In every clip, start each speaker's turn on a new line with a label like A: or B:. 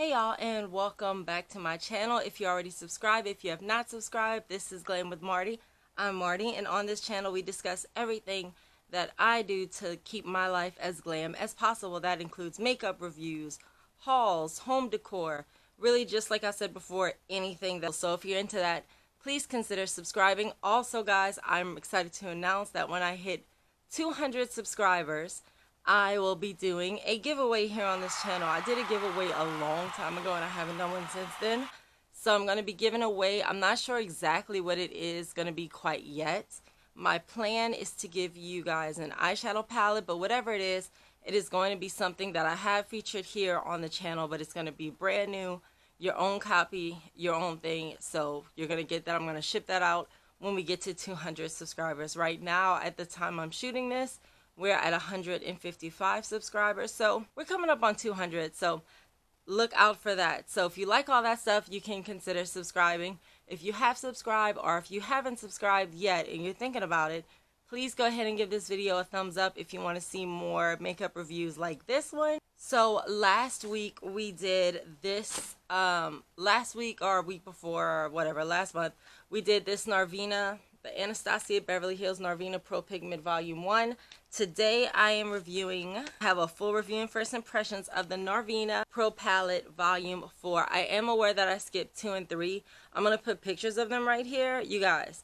A: Hey y'all, and welcome back to my channel. If you already subscribed, if you have not subscribed, this is Glam with Marty. I'm Marty, and on this channel we discuss everything that I do to keep my life as glam as possible. That includes makeup reviews, hauls, home decor, really just like I said before, anything that. So if you're into that, please consider subscribing. Also guys, I'm excited to announce that when I hit 200 subscribers, I will be doing a giveaway here on this channel. I did a giveaway a long time ago and I haven't done one since then. So I'm going to be giving away, I'm not sure exactly what it is going to be quite yet. My plan is to give you guys an eyeshadow palette, but whatever it is going to be something that I have featured here on the channel, but it's going to be brand new, your own copy, your own thing. So you're going to get that. I'm going to ship that out when we get to 200 subscribers. Right now, at the time I'm shooting this, we're at 155 subscribers, so we're coming up on 200, so look out for that. So if you like all that stuff, you can consider subscribing. If you have subscribed, or if you haven't subscribed yet and you're thinking about it, please go ahead and give this video a thumbs up if you want to see more makeup reviews like this one. So last week we did this, last week or week before or whatever, last month, we did this Norvina, the Anastasia Beverly Hills Norvina Pro Pigment Volume 1. Today I am have a full review and first impressions of the Norvina Pro Palette Volume 4. I am aware that I skipped 2 and 3. I'm going to put pictures of them right here. You guys,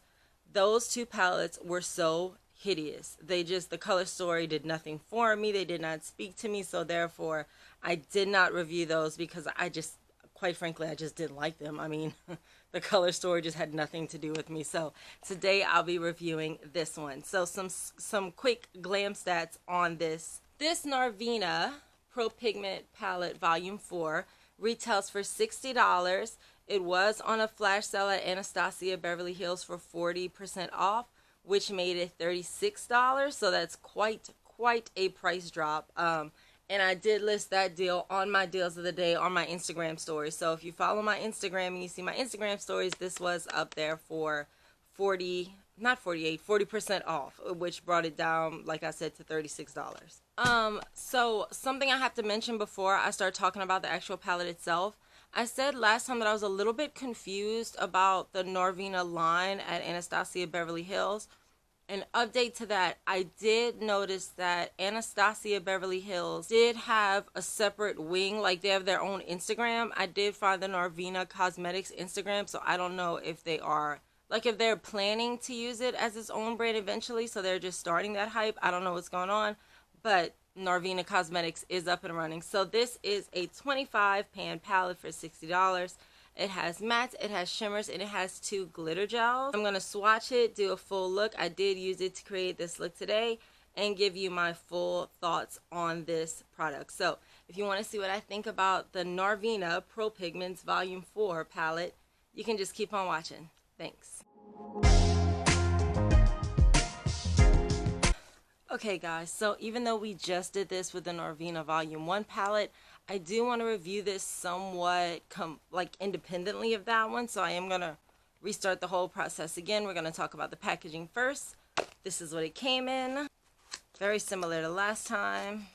A: those two palettes were so hideous. The color story did nothing for me. They did not speak to me, so therefore I did not review those because quite frankly, I just didn't like them. I mean, the color story just had nothing to do with me. So today I'll be reviewing this one. So some quick glam stats on this. This Norvina Pro Pigment Palette Volume 4 retails for $60. It was on a flash sale at Anastasia Beverly Hills for 40% off, which made it $36. So that's quite a price drop. And I did list that deal on my deals of the day on my Instagram stories. So if you follow my Instagram and you see my Instagram stories, this was up there for 40% off, which brought it down, like I said, to $36. So something I have to mention before I start talking about the actual palette itself. I said last time that I was a little bit confused about the Norvina line at Anastasia Beverly Hills. An update to that, I did notice that Anastasia Beverly Hills did have a separate wing, like they have their own Instagram. I did find the Norvina Cosmetics Instagram, so I don't know if they are, like if they're planning to use it as its own brand eventually, so they're just starting that hype. I don't know what's going on, but Norvina Cosmetics is up and running. So this is a 25 pan palette for $60. It has mattes, it has shimmers, and it has 2 glitter gels. I'm going to swatch it, do a full look. I did use it to create this look today and give you my full thoughts on this product. So if you want to see what I think about the Norvina Pro Pigments Volume 4 palette, you can just keep on watching. Thanks. Okay guys, so even though we just did this with the Norvina Volume 1 palette, I do want to review this somewhat independently of that one, so I am going to restart the whole process again. We're going to talk about the packaging first. This is what it came in. Very similar to last time.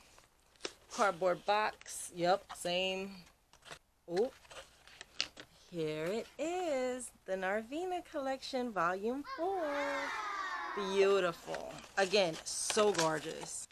A: Cardboard box. Yep, same. Oh, here it is. The Norvina Collection Volume 4. Beautiful. Again, so gorgeous.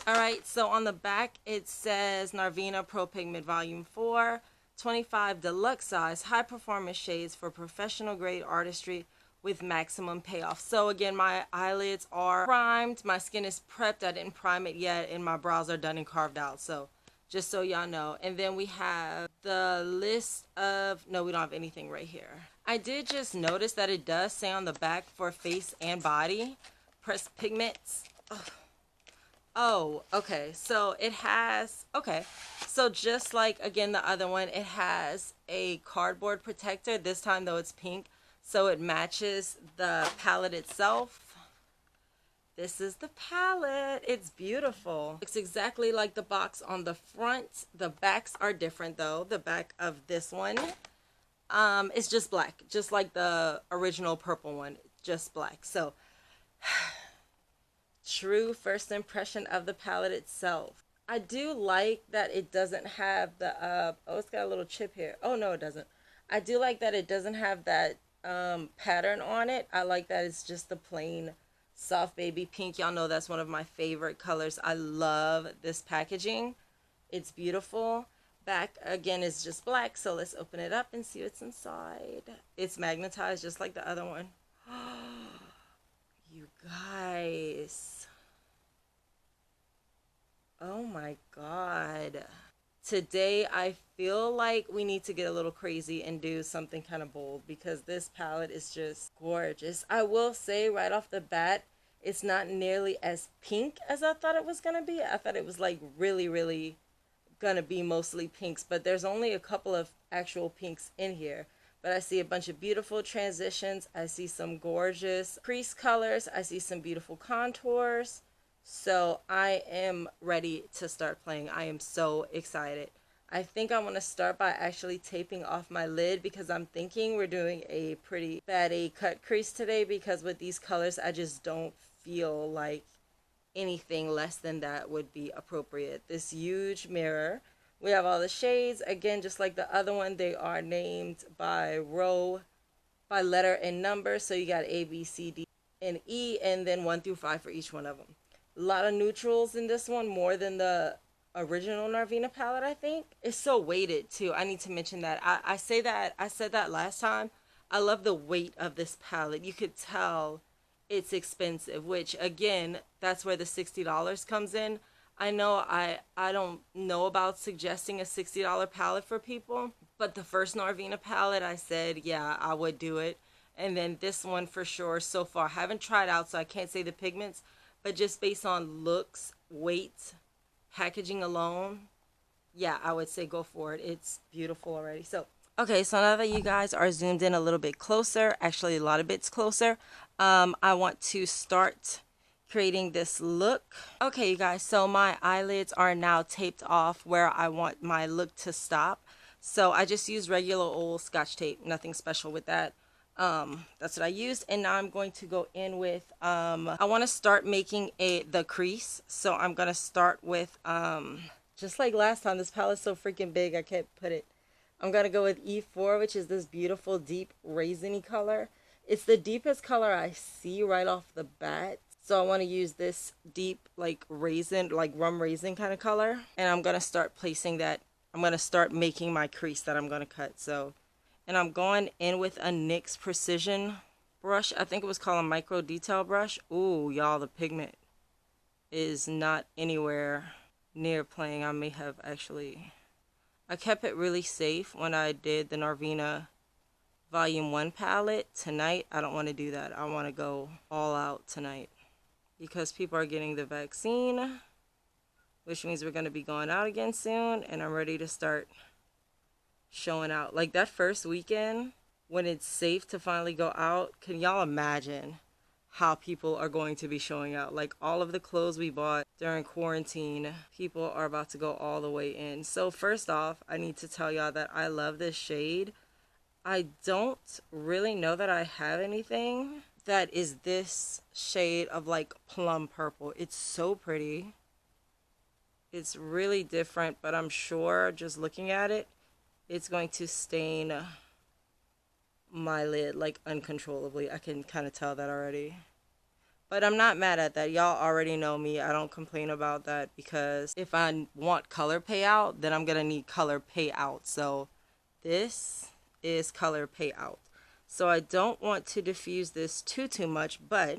A: Alright, so on the back it says Norvina Pro Pigment Volume 4, 25 deluxe size high performance shades for professional grade artistry with maximum payoff. So again, my eyelids are primed, my skin is prepped, I didn't prime it yet, and my brows are done and carved out. So just so y'all know. And then we have the list of, no, we don't have anything right here. I did just notice that it does say on the back for face and body, pressed pigments. Oh, okay, so it has, okay, so just like, again, the other one, it has a cardboard protector, this time though it's pink, so it matches the palette itself. This is the palette. It's beautiful. Looks exactly like the box on the front. The backs are different though. The back of this one, it's just black, just like the original purple one, just black. So true first impression of the palette itself. I do like that it doesn't have the oh, it's got a little chip here. Oh no, it doesn't. I do like that it doesn't have that pattern on it. I like that it's just the plain soft baby pink. Y'all know that's one of my favorite colors. I love this packaging. It's beautiful. Back again is just black, so let's open it up and see what's inside. It's magnetized just like the other one. You guys. Oh my God. Today I feel like we need to get a little crazy and do something kind of bold because this palette is just gorgeous. I will say right off the bat, it's not nearly as pink as I thought it was going to be. I thought it was like really, really going to be mostly pinks, but there's only a couple of actual pinks in here. But I see a bunch of beautiful transitions. I see some gorgeous crease colors. I see some beautiful contours. So I am ready to start playing. I am so excited. I think I want to start by actually taping off my lid because I'm thinking we're doing a pretty fatty cut crease today because with these colors I just don't feel like anything less than that would be appropriate. This huge mirror. We have all the shades. Again, just like the other one, they are named by row, by letter and number. So you got A, B, C, D, and E, and then 1 through 5 for each one of them. A lot of neutrals in this one, more than the original Norvina palette, I think. It's so weighted too. I need to mention that. I said that last time. I love the weight of this palette. You could tell it's expensive, which again, that's where the $60 comes in. I know I don't know about suggesting a $60 palette for people, but the first Norvina palette, I said, yeah, I would do it. And then this one for sure so far. I haven't tried out, so I can't say the pigments, but just based on looks, weight, packaging alone, yeah, I would say go for it. It's beautiful already. So, okay, so now that you guys are zoomed in a little bit closer, actually a lot of bits closer, I want to start creating this look. Okay, you guys, so my eyelids are now taped off where I want my look to stop. So I just used regular old Scotch tape, nothing special with that. That's what I used, and now I'm going to go in with I want to start making the crease, so I'm gonna start with just like last time. This palette's so freaking big I can't put it. I'm gonna go with E4, which is this beautiful deep raisiny color. It's the deepest color I see right off the bat, so I want to use this deep like raisin, like rum raisin kind of color, and I'm gonna start placing that. I'm gonna start making my crease that I'm gonna cut. So, and I'm going in with a NYX Precision brush. I think it was called a micro detail brush. Ooh, y'all, the pigment is not anywhere near playing. I may have actually, I kept it really safe when I did the Norvina Volume 1 palette. Tonight, I don't want to do that. I want to go all out tonight because people are getting the vaccine, which means we're going to be going out again soon, and I'm ready to start showing out. Like that first weekend when it's safe to finally go out, can y'all imagine how people are going to be showing out? Like all of the clothes we bought during quarantine, people are about to go all the way in. So first off, I need to tell y'all that I love this shade. I don't really know that I have anything that is this shade of like plum purple. It's so pretty. It's really different, but I'm sure just looking at it, it's going to stain my lid like uncontrollably. I can kind of tell that already. But I'm not mad at that. Y'all already know me. I don't complain about that because if I want color payout, then I'm going to need color payout. So this is color payout. So I don't want to diffuse this too much, but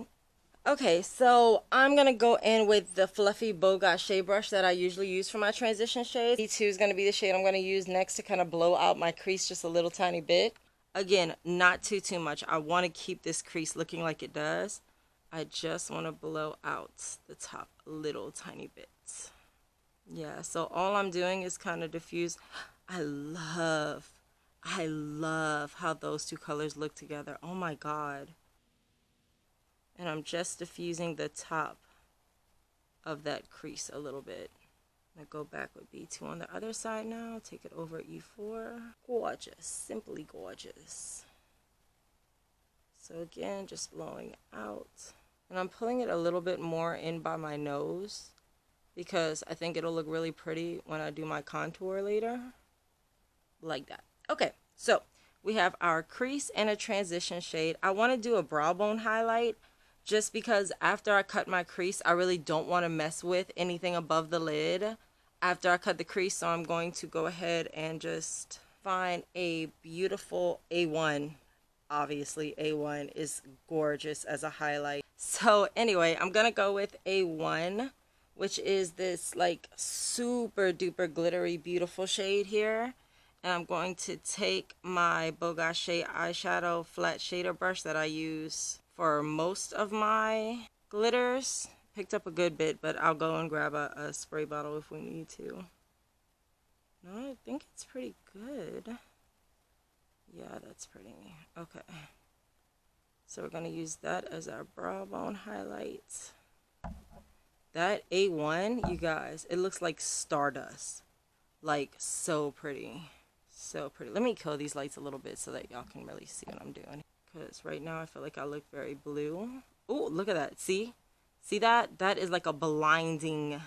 A: okay, so I'm going to go in with the fluffy Bogot shade brush that I usually use for my transition shades. E2 is going to be the shade I'm going to use next to kind of blow out my crease just a little tiny bit. Again, not too much. I want to keep this crease looking like it does. I just want to blow out the top little tiny bits. Yeah, so all I'm doing is kind of diffuse. I love how those two colors look together. Oh my God. And I'm just diffusing the top of that crease a little bit. I'm gonna go back with B2 on the other side now. Take it over E4. Gorgeous, simply gorgeous. So again, just blowing out. And I'm pulling it a little bit more in by my nose because I think it'll look really pretty when I do my contour later. Like that. Okay, so we have our crease and a transition shade. I want to do a brow bone highlight just because after I cut my crease, I really don't want to mess with anything above the lid after I cut the crease. So I'm going to go ahead and just find a beautiful A1. Obviously, A1 is gorgeous as a highlight. So anyway, I'm going to go with A1, which is this like super duper glittery, beautiful shade here. And I'm going to take my Bogachet eyeshadow flat shader brush that I use for most of my glitters. Picked up a good bit, but I'll go and grab a spray bottle if we need to. No, I think it's pretty good. Yeah, that's pretty. Okay. So we're going to use that as our brow bone highlight. That A1, you guys, it looks like stardust. Like, so pretty. So pretty. Let me kill these lights a little bit so that y'all can really see what I'm doing. Because right now I feel like I look very blue. Oh, look at that. See? See that? That is like a blinding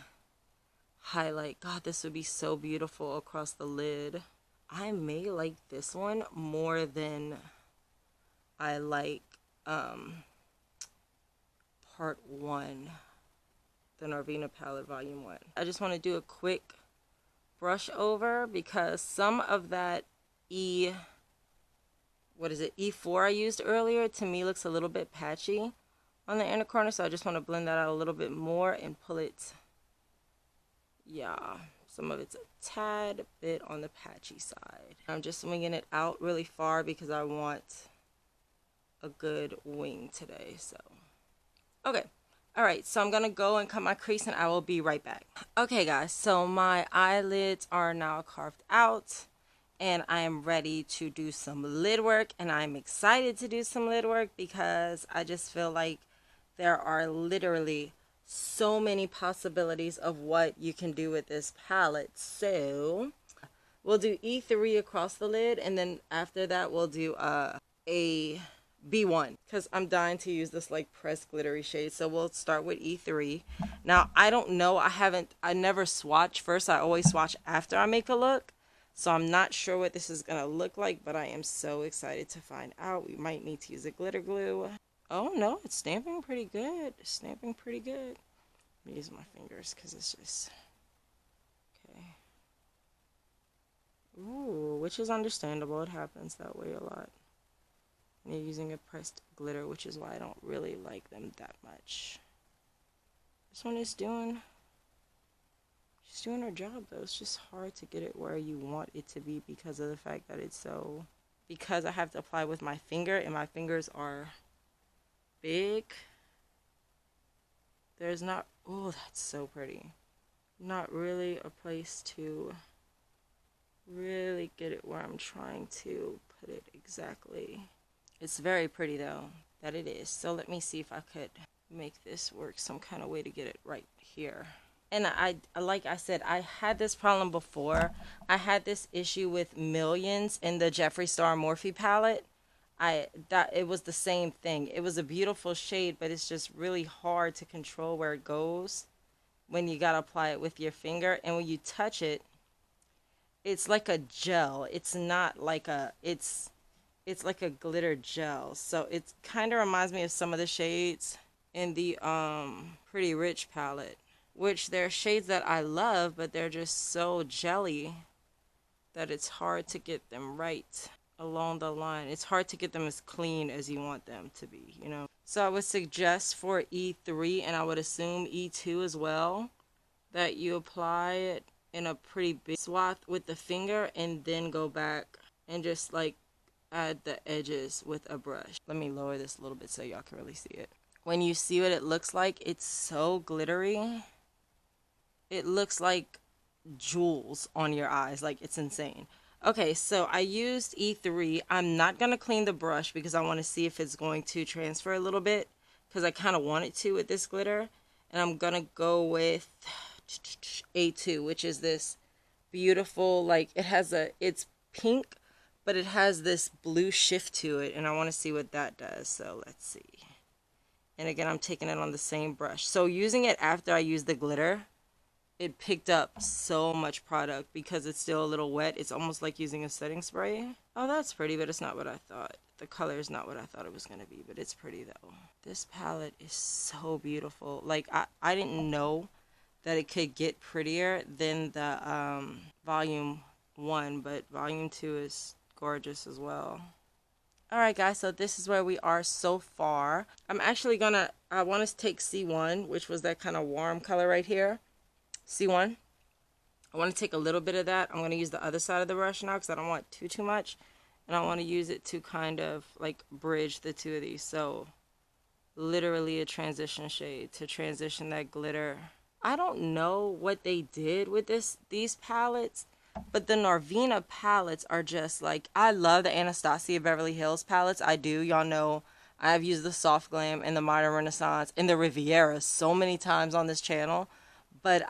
A: highlight. God, this would be so beautiful across the lid. I may like this one more than I like part 1, the Norvina palette volume 1. I just want to do a quick brush over because some of that E4 I used earlier to me looks a little bit patchy on the inner corner, so I just want to blend that out a little bit more and pull it, yeah, some of it's a tad bit on the patchy side. I'm just winging it out really far because I want a good wing today. So okay, all right, so I'm gonna go and cut my crease and I will be right back. Okay guys, so my eyelids are now carved out and I am ready to do some lid work, and I'm excited to do some lid work because I just feel like there are literally so many possibilities of what you can do with this palette. So we'll do E3 across the lid, and then after that we'll do a B1 because I'm dying to use this like pressed glittery shade. So we'll start with E3. Now I don't know, I never swatch first. I always swatch after I make a look. So I'm not sure what this is gonna look like, but I am so excited to find out. We might need to use a glitter glue. Oh no, it's stamping pretty good. It's stamping pretty good. Let me use my fingers because it's just okay. Ooh, which is understandable. It happens that way a lot. And you're using a pressed glitter, which is why I don't really like them that much. This one is doing, she's doing her job though. It's just hard to get it where you want it to be because of the fact that it's so, because I have to apply with my finger and my fingers are big. There's not, oh, that's so pretty. Not really a place to really get it where I'm trying to put it exactly. It's very pretty though, that it is. So let me see if I could make this work some kind of way to get it right here. And like I said, I had this problem before. I had this issue with Millions in the Jeffree Star Morphe palette. It was the same thing. It was a beautiful shade, but it's just really hard to control where it goes when you gotta apply it with your finger. And when you touch it, it's like a gel. It's not like a, it's like a glitter gel. So it kind of reminds me of some of the shades in the Pretty Rich palette, which they're shades that I love, but they're just so jelly that it's hard to get them right along the line. It's hard to get them as clean as you want them to be, you know. So I would suggest for E3, and I would assume E2 as well, that you apply it in a pretty big swath with the finger and then go back and just like add the edges with a brush. Let me lower this a little bit so y'all can really see it. When you see what it looks like, it's so glittery. It looks like jewels on your eyes. Like, it's insane. Okay, so I used E3. I'm not going to clean the brush because I want to see if it's going to transfer a little bit, because I kind of want it to with this glitter. And I'm going to go with A2, which is this beautiful, like, it's pink, but it has this blue shift to it, and I want to see what that does. So let's see. And again, I'm taking it on the same brush. So using it after I use the glitter it picked up so much product because it's still a little wet. It's almost like using a setting spray. Oh, that's pretty, but it's not what I thought. The color is not what I thought it was going to be, but it's pretty though. This palette is so beautiful. Like, I didn't know that it could get prettier than the volume 1, but volume 2 is gorgeous as well. Alright guys, so this is where we are so far. I'm actually I want to take C1, which was that kind of warm color right here. C1. I want to take a little bit of that. I'm going to use the other side of the brush now because I don't want too much. And I want to use it to kind of like bridge the two of these. So literally a transition shade to transition that glitter. I don't know what they did with these palettes, but the Norvina palettes are just like, I love the Anastasia Beverly Hills palettes. I do. Y'all know I've used the Soft Glam and the Modern Renaissance and the Riviera so many times on this channel. But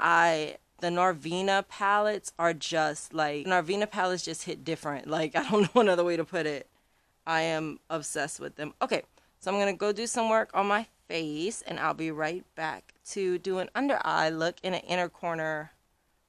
A: the Norvina palettes are just like, Norvina palettes just hit different. Like, I don't know another way to put it. I am obsessed with them. Okay, so I'm going to go do some work on my face and I'll be right back to do an under eye look in an inner corner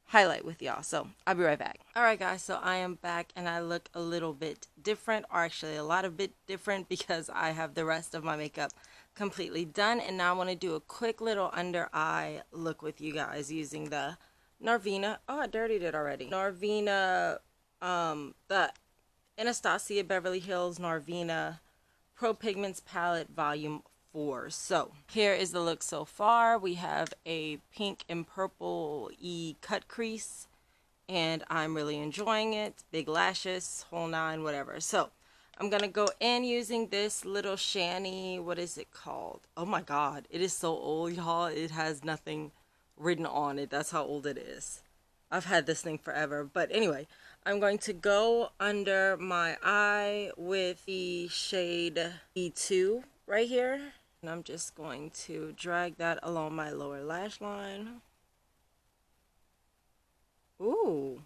A: highlight with y'all. So I'll be right back. Alright guys, so I am back and I look a little bit different, or actually a lot of bit different because I have the rest of my makeup completely done, and now I want to do a quick little under eye look with you guys using the Norvina. Oh, I dirtied it already. Norvina, the Anastasia Beverly Hills Norvina Pro Pigments palette volume 4. So here is the look so far. We have a pink and purple-y cut crease, and I'm really enjoying it. Big lashes, whole nine, whatever. So I'm gonna go in using this little Shani, what is it called? Oh my god, it is so old, y'all. It has nothing written on it. That's how old it is. I've had this thing forever. But anyway, I'm going to go under my eye with the shade E2 right here. And I'm just going to drag that along my lower lash line. Ooh.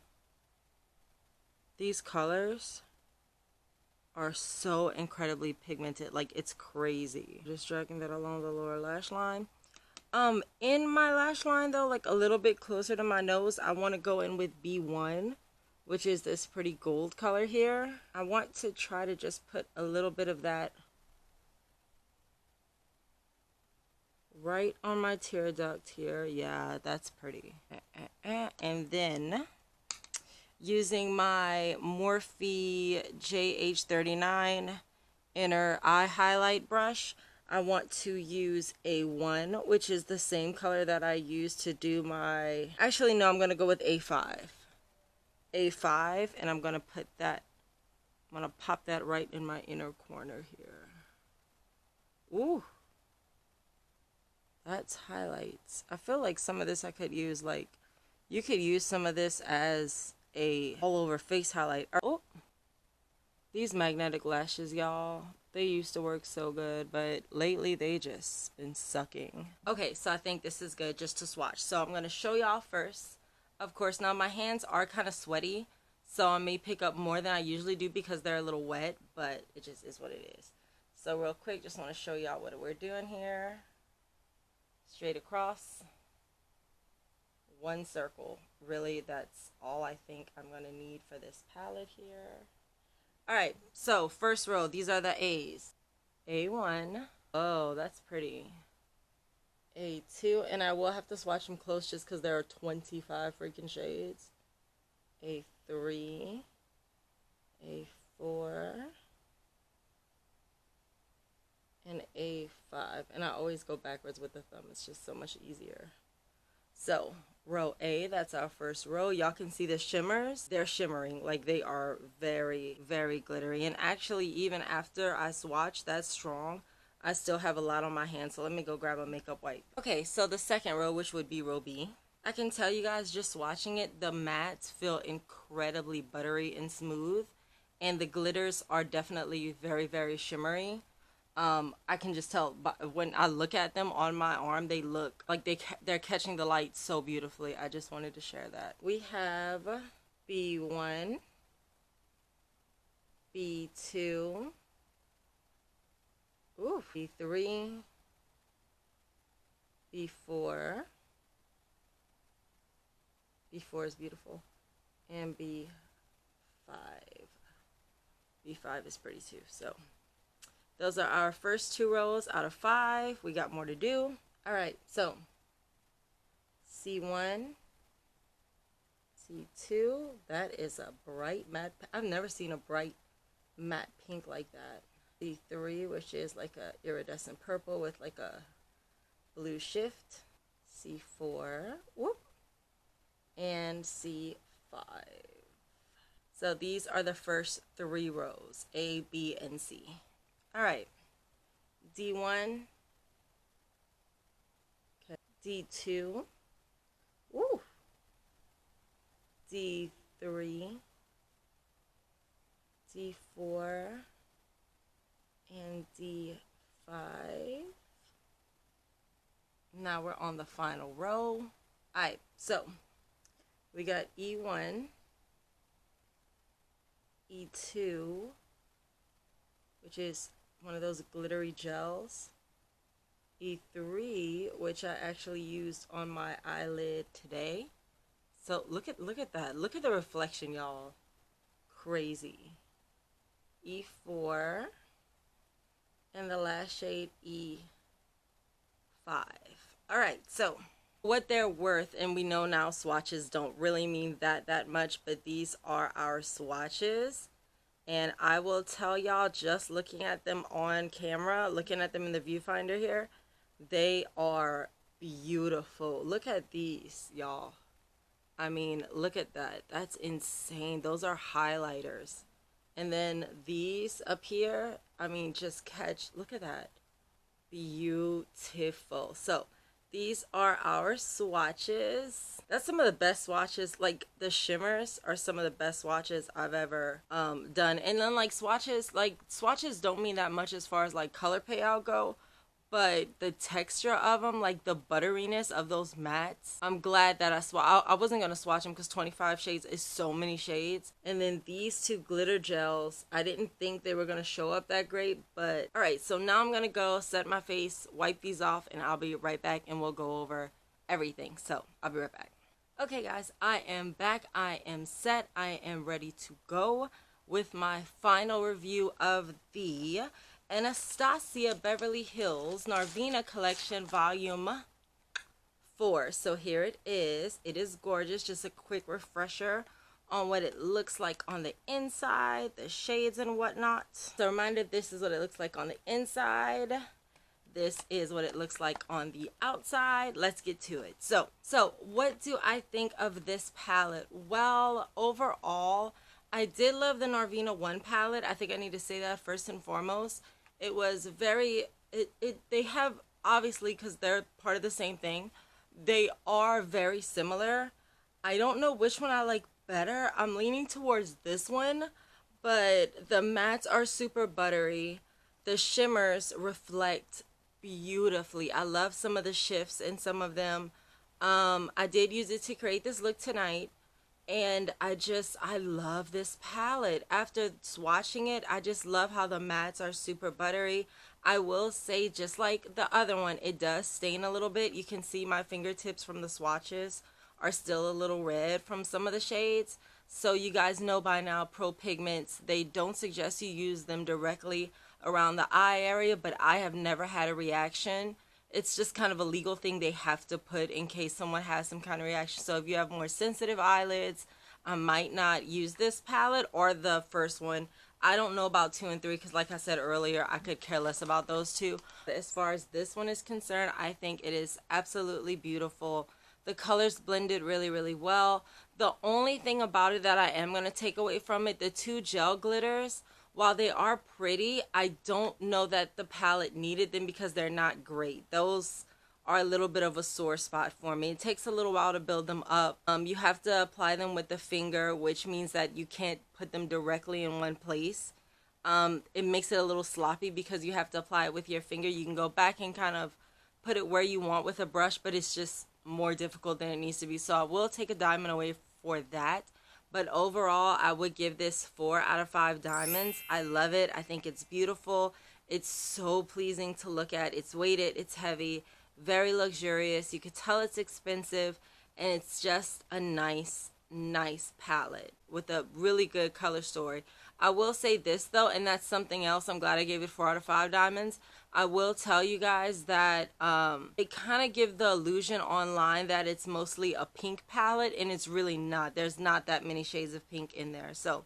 A: These colors are so incredibly pigmented. Like, it's crazy. Just dragging that along the lower lash line. In my lash line though, like a little bit closer to my nose, I want to go in with B1, which is this pretty gold color here. I want to try to just put a little bit of that right on my tear duct here. Yeah, that's pretty. And then using my Morphe JH39 inner eye highlight brush, I want to use A1, which is the same color that I used to do my... Actually, no, I'm going to go with A5. A5, and I'm going to put that... I'm going to pop that right in my inner corner here. Ooh. That's highlights. I feel like some of this I could use, like... You could use some of this as a all-over face highlight. Oh! These magnetic lashes, y'all. They used to work so good, but lately they just been sucking. Okay, so I think this is good just to swatch. So I'm going to show y'all first. Of course, now my hands are kind of sweaty, so I may pick up more than I usually do because they're a little wet, but it just is what it is. So real quick, just want to show y'all what we're doing here. Straight across. One circle. Really, that's all I think I'm going to need for this palette here. Alright, so first row, these are the A's. A1. Oh, that's pretty. A2, and I will have to swatch them close just because there are 25 freaking shades. A3. A4. And A5. And I always go backwards with the thumb. It's just so much easier. So, row A, that's our first row. Y'all can see the shimmers. They're shimmering. Like, they are very, very glittery. And actually, even after I swatch that strong, I still have a lot on my hand. So let me go grab a makeup wipe. Okay, so the second row, which would be row B. I can tell you guys, just watching it, the mattes feel incredibly buttery and smooth. And the glitters are definitely very, very shimmery. I can just tell when I look at them on my arm, they look like they're catching the light so beautifully. I just wanted to share that. We have B1, B2, ooh, B3, B4, B4 is beautiful. And B5. B5 is pretty too. So those are our first 2 rows out of 5. We got more to do. All right, so C1, C2. That is a bright matte. I've never seen a bright matte pink like that. C3, which is like a iridescent purple with like a blue shift. C4, whoop, and C5. So these are the first 3 rows, A, B, and C. All right, D1, okay. D2, woo, D3, D4, and D5. Now we're on the final row. All right, so we got E1, E2, which is one of those glittery gels, E3, which I actually used on my eyelid today. So look at that. Look at the reflection, y'all. Crazy. E4, and the last shade E5. All right, so what they're worth, and we know now swatches don't really mean that much, but these are our swatches. And I will tell y'all, just looking at them on camera, looking at them in the viewfinder here, they are beautiful. Look at these, y'all. I mean, look at that. That's insane. Those are highlighters. And then these up here, I mean, just catch, look at that. Beautiful. So these are our swatches. That's some of the best swatches. Like the shimmers are some of the best swatches I've ever done. And then like swatches don't mean that much as far as like color payout go, but the texture of them, like the butteriness of those mattes, I'm glad that I wasn't gonna swatch them because 25 shades is so many shades. And then these 2 glitter gels, I didn't think they were gonna show up that great, but all right, so now I'm gonna go set my face, wipe these off, and I'll be right back and we'll go over everything. So I'll be right back. Okay guys, I am back. I am set. I am ready to go with my final review of the Anastasia Beverly Hills Norvina Collection Volume 4. So here it is. It is gorgeous. Just a quick refresher on what it looks like on the inside, the shades and whatnot. So reminder, this is what it looks like on the inside. This is what it looks like on the outside. Let's get to it. So what do I think of this palette? Well, overall, I did love the Norvina 1 palette. I think I need to say that first and foremost. It was very, they have, obviously, because they're part of the same thing, they are very similar. I don't know which one I like better. I'm leaning towards this one, but the mattes are super buttery. The shimmers reflect beautifully. I love some of the shifts in some of them. I did use it to create this look tonight. And I love this palette. After swatching it, I just love how the mattes are super buttery. I will say, just like the other one, it does stain a little bit. You can see my fingertips from the swatches are still a little red from some of the shades. So you guys know by now, pro pigments, they don't suggest you use them directly around the eye area, but I have never had a reaction. It's just kind of a legal thing they have to put in case someone has some kind of reaction. So if you have more sensitive eyelids, I might not use this palette or the first one. I don't know about 2 and 3 because like I said earlier, I could care less about those 2. But as far as this one is concerned, I think it is absolutely beautiful. The colors blended really, really well. The only thing about it that I am going to take away from it, the 2 gel glitters, while they are pretty, I don't know that the palette needed them because they're not great. Those are a little bit of a sore spot for me. It takes a little while to build them up. You have to apply them with the finger, which means that you can't put them directly in one place. It makes it a little sloppy because you have to apply it with your finger. You can go back and kind of put it where you want with a brush, but it's just more difficult than it needs to be. So I will take a diamond away for that. But overall, I would give this 4 out of 5 diamonds. I love it. I think it's beautiful. It's so pleasing to look at. It's weighted. It's heavy. Very luxurious. You could tell it's expensive. and it's just a nice palette with a really good color story. I will say this though, and that's something else, I'm glad I gave it 4 out of 5 diamonds. I will tell you guys that it kind of gives the illusion online that it's mostly a pink palette, and it's really not. There's not that many shades of pink in there. So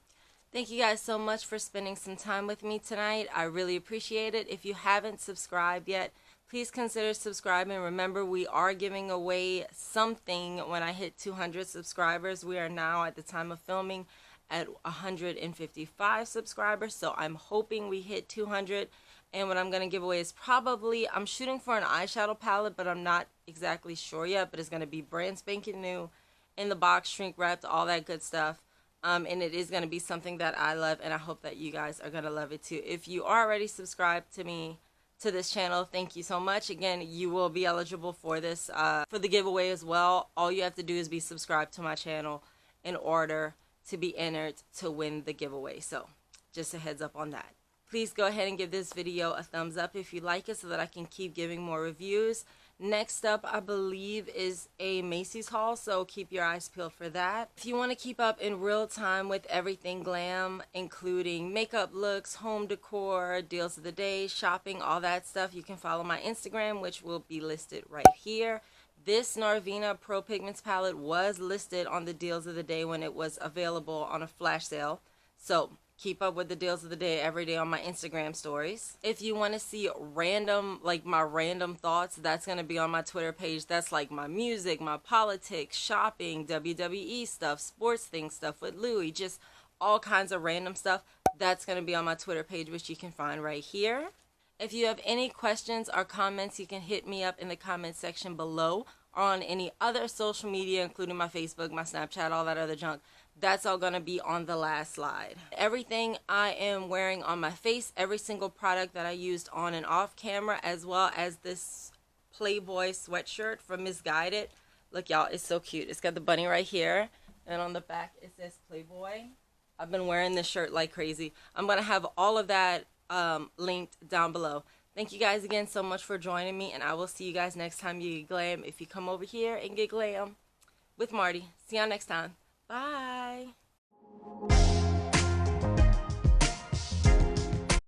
A: thank you guys so much for spending some time with me tonight. I really appreciate it. If you haven't subscribed yet, please consider subscribing. Remember, we are giving away something when I hit 200 subscribers. We are now, at the time of filming, at 155 subscribers. So I'm hoping we hit 200. And what I'm going to give away is probably, I'm shooting for an eyeshadow palette, but I'm not exactly sure yet. But it's going to be brand spanking new, in the box, shrink wrapped, all that good stuff. And it is going to be something that I love, and I hope that you guys are going to love it too. If you are already subscribed to this channel, thank you so much. Again, you will be eligible for this, for the giveaway as well. All you have to do is be subscribed to my channel in order to be entered to win the giveaway. So just a heads up on that. Please go ahead and give this video a thumbs up if you like it, so that I can keep giving more reviews. Next up, I believe, is a Macy's haul, so keep your eyes peeled for that. If you want to keep up in real time with everything glam, including makeup looks, home decor, deals of the day, shopping, all that stuff, you can follow my Instagram, which will be listed right here. This Norvina Pro Pigments palette was listed on the deals of the day when it was available on a flash sale. So keep up with the deals of the day every day on my Instagram stories. If you want to see random, like my random thoughts, that's going to be on my Twitter page. That's like my music, my politics, shopping, WWE stuff, sports things, stuff with Louis, just all kinds of random stuff. That's going to be on my Twitter page, which you can find right here. If you have any questions or comments, you can hit me up in the comment section below, or on any other social media, including my Facebook, my Snapchat, all that other junk. That's all going to be on the last slide. Everything I am wearing on my face, every single product that I used on and off camera, as well as this Playboy sweatshirt from Misguided. Look, y'all, it's so cute. It's got the bunny right here, and on the back it says Playboy. I've been wearing this shirt like crazy. I'm going to have all of that linked down below. Thank you guys again so much for joining me, and I will see you guys next time you get glam. If you come over here and get glam with Marty. See y'all next time. Bye.